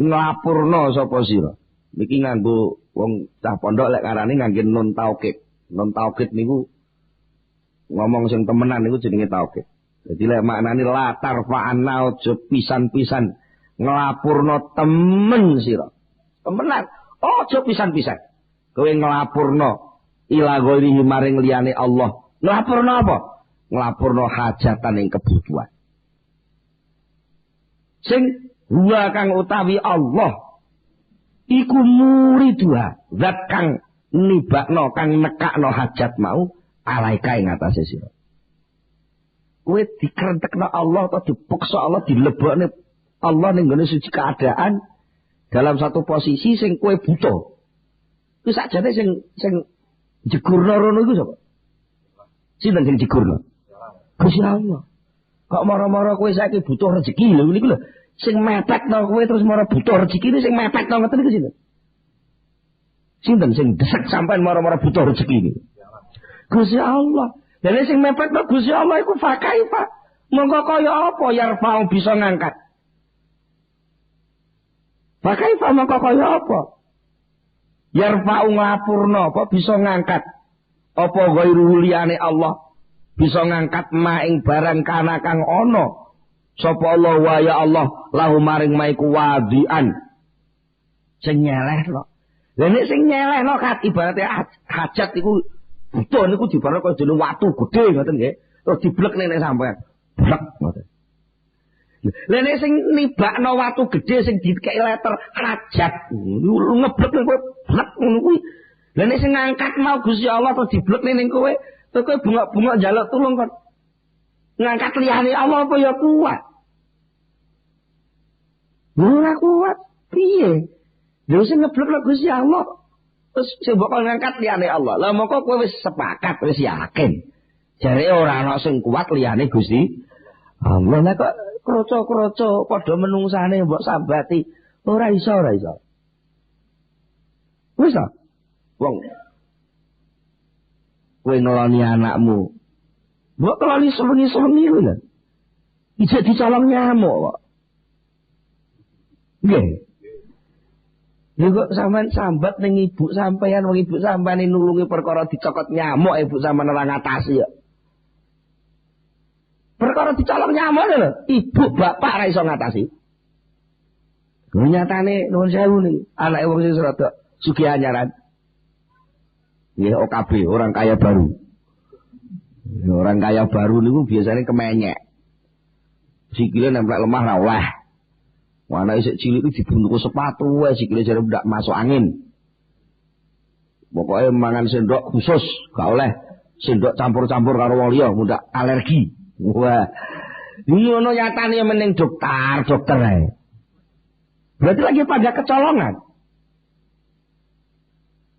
S1: nglapurna sapa sira. Niki nganggo wong cah pondok lek karane ngangge nun taukid. Nun taukid niku ngomong sing temenan niku jenenge taukid. Jadi lek maknane la tarfa'anna ojo pisan-pisan nglapurna temen sira. Temenan, ojo pisan-pisan. Kowe nglapurna ila ghairihi maring liyane Allah. Nglapurna apa? Nglapurna hajatan ing kebutuhan. Sing huwa kang utawi Allah iku muridha, zat kang nibakno kang nekakno hajat mau alaika ing atase sira. Kowe dikrentekno Allah atau dipaksa Allah dilebokne Allah ning gone suci keadaan dalam satu posisi sing kowe butuh. Ku sakjane sing jegurno rono iku sapa? Sinten sing jegurno? Gusti Allah. Kok mara-mara kowe saiki butuh rezeki lho niku lho. Sing mepetno kowe terus mara butuh rezeki ini sing mepetno ngoten niku sinten? Sinten sing desek sampean mara-mara butuh rezeki ini? Gusti Allah. Lah sing mepetno Gusti Allah iku fakaifa. Monggo kaya apa yarfa'u bisa ngangkat? Fakaifa monggo kaya apa? Yarfa'u ngapurna apa bisa ngangkat? Apa ghairu liyane Allah bisa ngangkat maing barang kana kang ana. Sapa Allah wa ya Allah lahu maring maiku wadian. Sing nyelehno. Lah nek sing nyelehno kat ibarate hajat iku butuh niku dibarek kaya jeneng watu gedhe ngoten nggih. Terus diblekne nek sampean. Blek ngoten. Lah nek sing nibakno watu gedhe sing dikeki letter hajat ngeblek kowe blek ngono kuwi. Lah nek sing ngangkat mau Gusti Allah terus diblekne ning kowe, terus kowe bunga-bunga njaluk tulung kon. Ngangkat liyane Allah apa ya kuat? Ora kuat piye? Lha sing ngeblek Gusti Allah. Terus sing mbok ngangkat liyane Allah. Lah moko kowe wis sepakat, wis yakin. Jare ora ana sing kuat liyane Gusti Allah. Lah kok kroco-kroco padha menungsane mbok sambati. Ora iso, ora iso. Wis ta? Wong kowe ngeloni anakmu. Mbok kelali sewengi-sewengi lho. Ijek dicolong nyamuk kok. Nggih. Lha kok sampean sambat ning ibu sampean, wong ibu sampean nulungi perkara dicokot nyamuk ibu sampean ora ngatasi ya. Perkara dicolong nyamuk lho, ibu bapak ora iso ngatasi. Nyatane nuwun sewu niki, anake wong sing rada sugih anyaran. Nggih OKB, orang kaya baru. Orang kaya baru niku biasanya kemenyek. Sikile nempel lemah ra oleh. Wana isik cilik iki dibuntuku sepatu wae sikile jare ndak masuk angin. Pokoke mangan sendok khusus, gak oleh sendok campur-campur karo wong liya, mundak alergi. Wah. Iki ono nyatane meneng dokter ae. Berarti lagi pada kecolongan.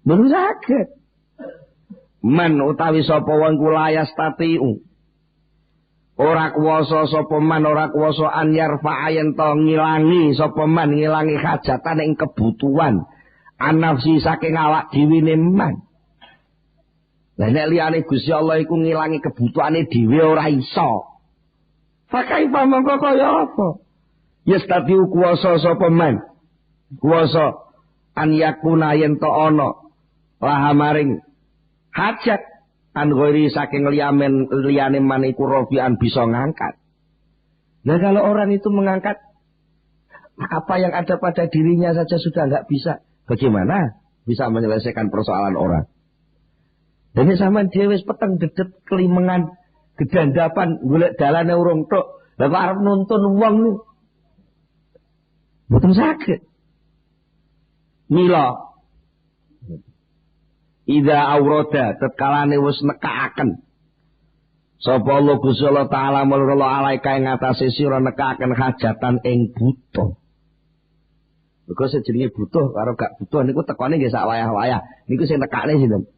S1: Belum sakit. Man utawi sapa wong kulayas tatiu. Ora kuwasa sapa man ora kuwasa an yarfa yen to ngilangi sapa man ngilangi hajatan ing kebutuhan anafsi saking awak dhewe man. Lah nek liyane Gusti Allah iku ngilangi kebutuhane dhewe ora iso. Fakaifa mongko kaya apa? Yastatiu kuwasa sapa man. Kuwasa an yakuna yen to ana laha maring hajat an ghairi saking liyane man iku rofian bisa ngangkat. Nah kalau orang itu mengangkat apa yang ada pada dirinya saja sudah enggak bisa, bagaimana bisa menyelesaikan persoalan orang? Dan sampean dhewe wis peteng dedet kelimengan gedandapan golek dalane urung tok. Lah kok arep nuntun wong niku mboten saged. Mila Ida aurada tetkalane wis nekakaken sapa Allah Gusti Allah taala mulula alaika ing atase sira nekakaken hajatan ing butuh. Mergo sejenenge butuh karo gak butuh niku tekane nggih sak wayah-wayah. Niku sing nekakne sinten?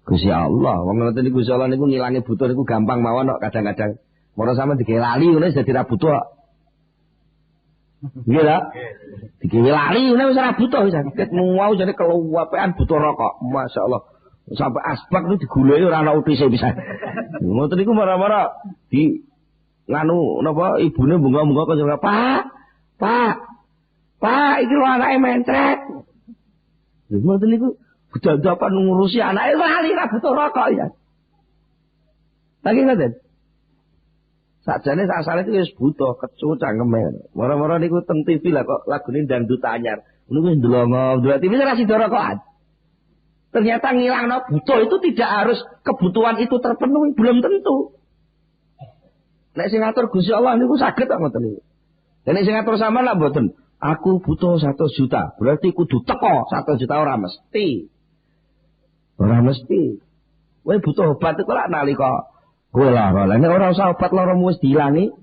S1: Gusti Allah. Wong ngoten niku Gusti Allah niku ngilangi butuh niku gampang mawon kok kadang-kadang. Mora sampe digawe lali ngono dadi ra butuh kok. Nggih ta? Digawe lali ngene wis ora butuh wis sakit mau jane keluwapean butuh rokok. Masyaallah. Sampai asbak itu digulai ora ana utise pisan. Ngoten niku marah-marah di nganu napa ibune bunga-bunga kok Pak, iki lho anake mentrek. Ngoten niku budak-budakan ngurusi anake lali ra butuh rokok ya. Lagi ngoten. Sakjane sak asale itu wis butuh kecu cangkeme. Mara-mara niku teng TV lah kok lagune dangdut anyar. Niku wis ndelongo, ndelok TV ora sida rokokan. Ternyata ngilangno butuh itu tidak harus kebutuhan itu terpenuhi, belum tentu. Nek sing ngatur Gusti Allah niku saged kok ngoten niku. Nek sing ngatur sampean lah mboten. Aku butuh 1 juta, berarti kudu teko 1 juta ora mesti. Ora mesti. Kowe butuh obat iku lak nalika kowe lara. Lah nek ora usah obat laramu wis diilangi.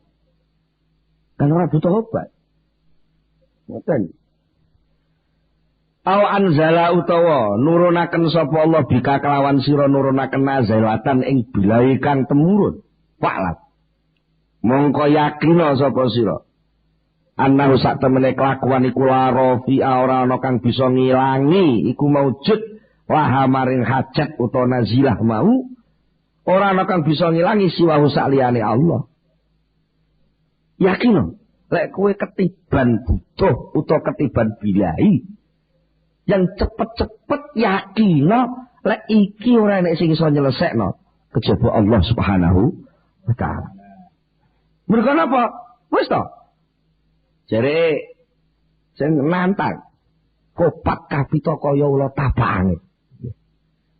S1: Kan ora butuh obat. Ngoten. Aw anzala utawa nurunaken sapa Allah bika kelawan sira nurunaken nazalatan ing bilahe kang temurun. Faklat. Mongko yakina sapa sira. Annahu sak temene kelakuan iku larofi ora ana kang bisa ngilangi iku maujud laha maring hajat utawa nazilah mau ora ana kang bisa ngilangi siwahu sak liyane Allah. Yakina lek kowe ketiban butuh utawa ketiban bilahi yang cepet-cepet yakina lek iki ora nek sing iso nyelesekno kejaba Allah Subhanahu wa taala. Mergo napa? Wis to. Jare sing nantang kopat kapita kaya ula tapange.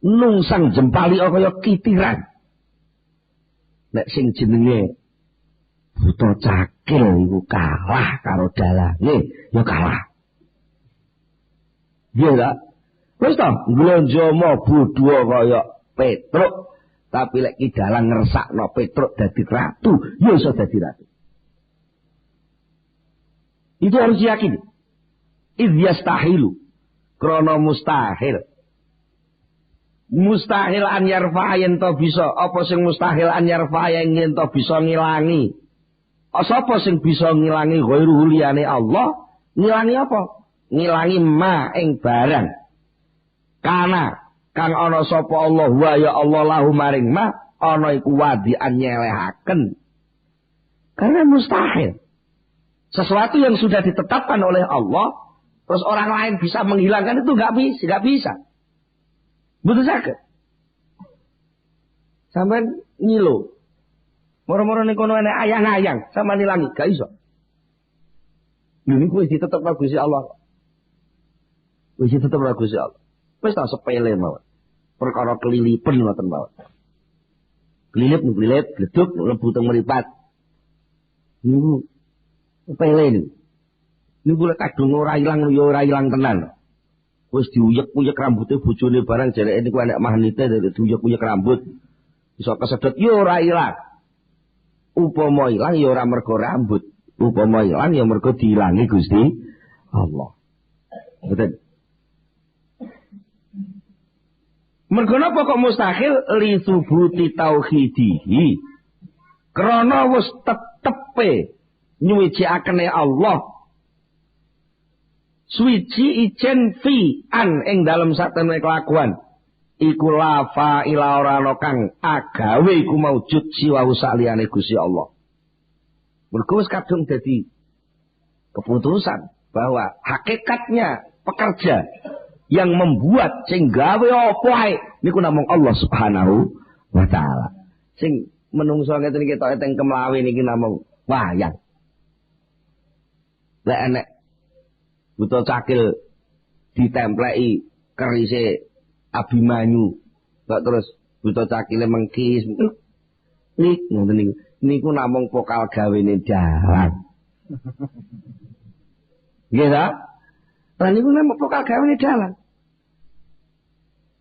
S1: Nungsang jempali kaya kitiran. Nek sing jenenge buta cakil iku kalah karo dalange, ya kalah. Iya tak? Wis to, glonjomo bodho kaya Petruk, tapi lek ki dalang ngersakno Petruk dadi ratu, ya iso dadi ratu. Itu harus yakin. Idh yastahilu, krana mustahil. Mustahil an yarfa yen to bisa, apa sing mustahil an yarfa yen to bisa ngilangi. Sapa sing bisa ngilangi ghairu liyane Allah? Ngilangi apa? Ngilangi ma ing barang kana kang ana sapa Allah wa ya Allah lahu maring ma ana iku wadian nyelehaken karena mustahil sesuatu yang sudah ditetapkan oleh Allah terus orang lain bisa menghilangkan itu enggak bisa betul saged sampean ngilo moro-moro ning kono enek ayang-ayang sampean ilangi gak iso lho niku wis ditetepno Gusti Allah. Wis tetep ora Gusti Allah. Wis tak sepele mawon. Perkara kelilipen ngoten mawon. Kelilip, gleduk mlebu teng mripat. Niku sepele niku. Niku lek kadung ora ilang ya ora ilang tenan. Wis diuyek-uyek rambute bojone barang jareke niku enek magnete diuyek-uyek rambut. Iso kesedot ya ora ilang. Upama ilang ya ora mergo rambut. Upama ilang ya mergo diilangi Gusti Allah. Betul. Mergo napa kok mustahil li subuti tauhidihi. Krana wis tetepe nyuwijikane Allah. Suwiji ijen fi an ing dalem satemene kelakuan. Iku lafa ila ora ana kang agawe iku maujud siwa saliyane Gusti Allah. Mergo wis kadung dadi keputusan bahwa hakikatnya pekerja yang membuat sing gawe apa ae niku namung Allah Subhanahu wa taala. Sing menungso ngeten iki tok teng kemlawi niki namung wayang. Lek enek buta cakil ditempleki kerise Abimanyu kok terus buta cakile mengkis nik ngoten niku namung vokal gawene dalang. Nggih ta? Lah niku nek pokal gawene dalan.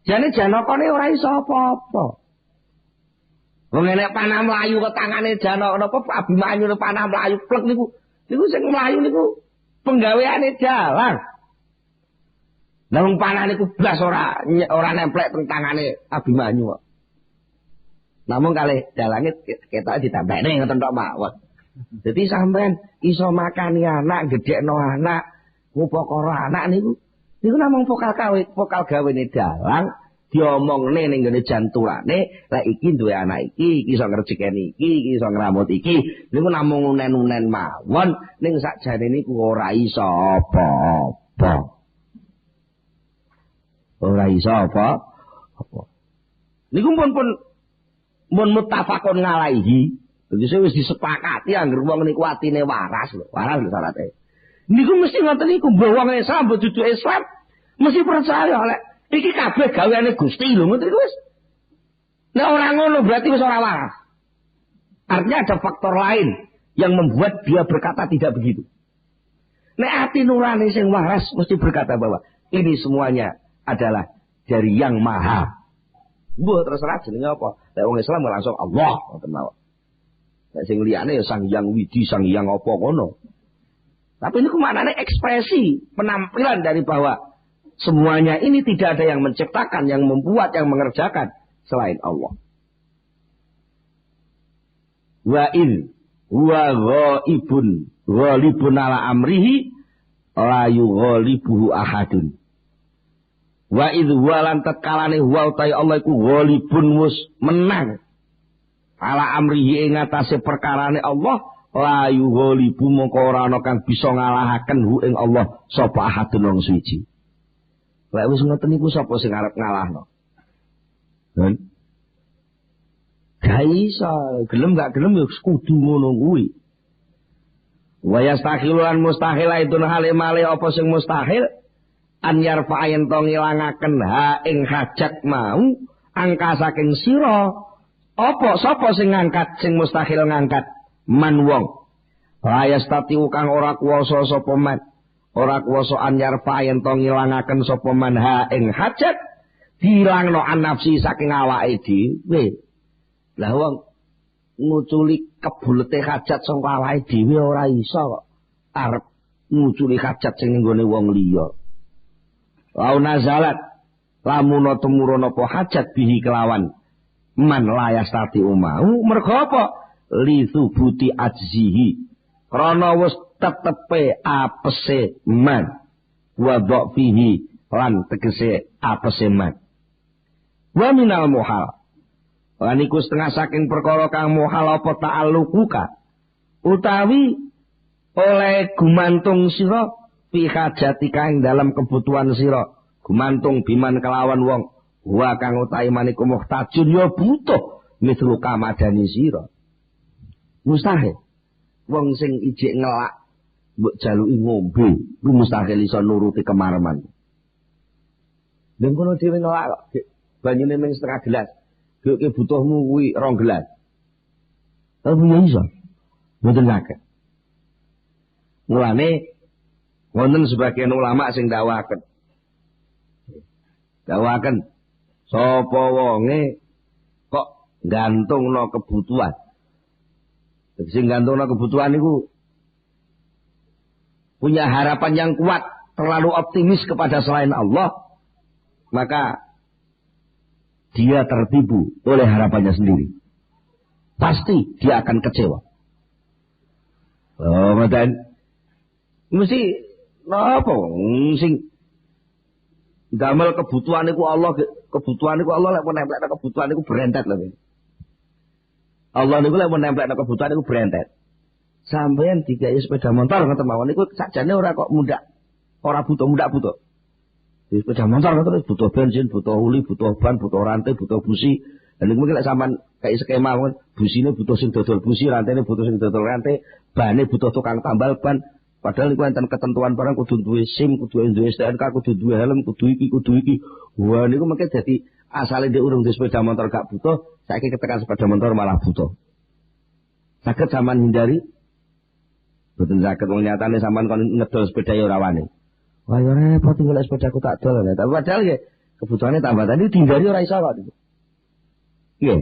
S1: Jane Janakane ora iso apa-apa. Wong enek panah mlayu kok tangane Janaka napa Abimanyu panah mlayu plek niku sing mlayu niku penggaweane dalan. Lah wong panah niku blas ora nemplek teng tangane Abimanyu kok. Namun kalih dalange ketoke ditambahne ngoten tok mawon. Dadi sampean iso makani anak, gedhekno anak, ngupakara anak niku namung vokal gawene dalang diomongne ning ngene janturane, lek iki duwe anak iki iso ngrejekeni iki iso ngramut iki. Niku namung unen-unen mawon, ning sakjane niku ora iso apa-apa. Ora iso apa? Niku pun muttafaqun ngalaihi. Dadi wis disepakati anggere wong niku atine waras lho syaraté. Niku mesti ngoten niku wong Islam dudu Islam mesti percaya lek iki kabeh gaweane Gusti lho ngoten iku wis. Nek ora ngono berarti wis ora waras. Artinya ada faktor lain yang membuat dia berkata tidak begitu. Nek hati nurani sing waras mesti berkata bahwa ini semuanya adalah dari Yang Maha. Mbah terserah jenenge apa. Nek wong Islam langsung Allah ngoten mawon. Nek sing liyane ya Sang Hyang Widi, Sang Hyang apa ngono. Tapi ini kemananya ekspresi penampilan dari bahwa semuanya ini tidak ada yang menciptakan, yang membuat, yang mengerjakan selain Allah. Wa in huwa ghalibun ala amrihi la yughalibuhu ahadun. Wa idh walan tatkalane huwa utai Allah iku ghalibun mus menang ala amrihi ing atase perkarane Allah la yughalibu mongko ora ana kang bisa ngalahaken hu ing Allah sapa ahadun wong suci. Lek wis ngoten niku sapa sing arep ngalahno? Gak iso, gelem gak gelem ya kudu ngono kuwi. Wa yastakhilulan mustahil itu hale male apa sing mustahil an yarfa'en to ngilangaken ha ing hajat mau angka saking sira. Apa sapa sing ngangkat sing mustahil ngangkat? Man wong layastati kang ora kuwasa sapa man ora kuwasa anyar payen to ngilangaken sapa man ha ing hajat dilangno an nafsi saking awake dhewe. Lah wong nguculi kebulete hajat saka awake dhewe ora iso kok arep nguculi hajat sing nggone wong liya. Lau nazalat lamun temurun apa hajat bihi kelawan man layastati umau mergo apa? Li thubuti ajzihi krana wis tetepe apese man wa dhafihi lan tegese apese man wa minal muhal lan iku setengah saking perkara kang muhal apa ta'alluquka utawi oleh gumantung sira fi hajatika ing dalam kebutuhan sira gumantung biman kelawan wong wa kang utahe maniku muhtajun ya butuh mislu kamadani sira. Mustahil wong sing ijik ngelak mbok jaluki ngombe ku mustahil iso nuruti kemareman. Lha kono dhewe ngelak kok banyune mung setengah gelas dheke butuhmu kuwi 2 gelas. Apa ya iso mboten saged. Mulane wonten sebagian ulama sing dakwaken sapa wonge kok gantungno kebutuhan. Sing gantungna kebutuhan itu punya harapan yang kuat, terlalu optimis kepada selain Allah, maka dia tertipu oleh harapannya sendiri. Pasti dia akan kecewa. Oh, madan mesti napa sing damel kebutuhan iku Allah lek nempel kebutuhan iku berentet lho. Allah niku lek menempelno kebutuhan niku berentet. Sampeyan digawe sepeda motor ngoten mawon niku sakjane ora kok mundak. Ora butuh. Di sepeda motor ngoten butuh bensin, butuh oli, butuh ban, butuh rantai, butuh busi. Lah niku lek sampean kayak skema mawon, busine butuh sing dodol busi, rantene butuh sing dodol rantai, bane butuh tukang tambal ban. Padahal niku enten ketentuan barang kudu duwe SIM, kudu duwe STNK, kudu duwe helm, kudu iki. Wah niku mengke dadi asale ndek urung di sepeda motor gak butuh, saiki ketekan sepeda motor malah butuh. Saged sampean hindari? Boten saged wong nyatane sampean kon ngedol sepeda ya ora wani. Wah ya repot golek sepedaku tak dol. Tapi padahal ya kebutuhane tambah tadi dihindari ora iso kok. Nggih.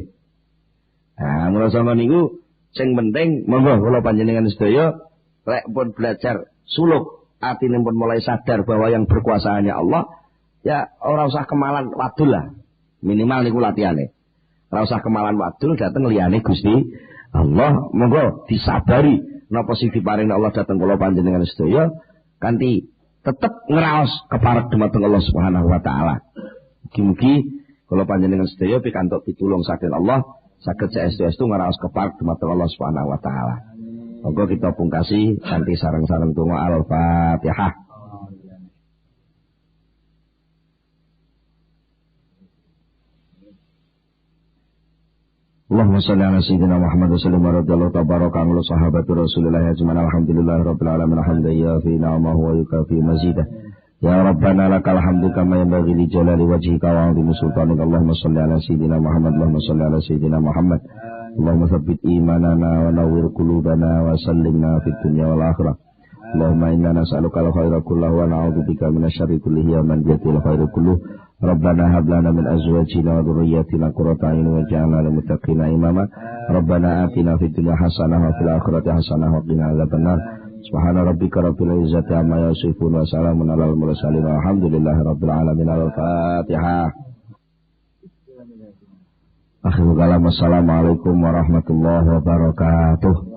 S1: Nah, menurut sampean niku sing penting monggo kula panjenengan sedaya lek pun belajar suluk atine pun mulai sadar bahwa yang berkuasa hanya Allah, ya ora usah kemalan wadul lah. Minimal niku latihane. Ora usah kemalan wadul dateng liyane Gusti Allah, monggo disabari napa sing diparingi Allah dateng kula panjenengan sedaya kanthi tetep ngraos keparek dumateng Allah Subhanahu wa taala. Mugi-mugi Kula panjenengan sedaya pikantuk pitulung saking Allah, saged saestu-estu ngaraos kepareng dumateng Allah Subhanahu wa taala. Monggo kita pungkasi kanthi sareng-sareng donga Al-Fatihah. Allahumma shalli ala sayyidina Muhammad wa sallim radhiyallahu tabaraka an sahabati Rasulillah ajma'in alhamdulillahirabbil alamin hamdan yafi ni'amahu wa yukafi mazidah. Ya Rabbana lakal hamdu kama yanbaghi li jalali wajhika wa 'azimi sultanika. Allahumma shalli ala sayyidina Muhammad, Allahumma shalli ala sayyidina Muhammad. Allahumma tsabbit imanana wa nawwir qulubana wa sallimna fid dunya wal akhirah. Allahumma inna nas'aluka al-khaira kullahu wa na'udzubika minasy syarri kullihi wa man jatil khairu kulluh. Rabbana hab lana min azwajina wa dhurriyyatina qurrata a'yun waj'alna lil muttaqina imama. Rabbana atina fid dunya hasanah wa fil akhirati hasanah wa qina adzabannar. Subhana rabbika rabbil izzati amma yasifun wa salamun alal mursalin walhamdulillahi rabbil alamin. Al-Fatihah. Akhirul kalam. Assalamualaikum warahmatullahi wabarakatuh.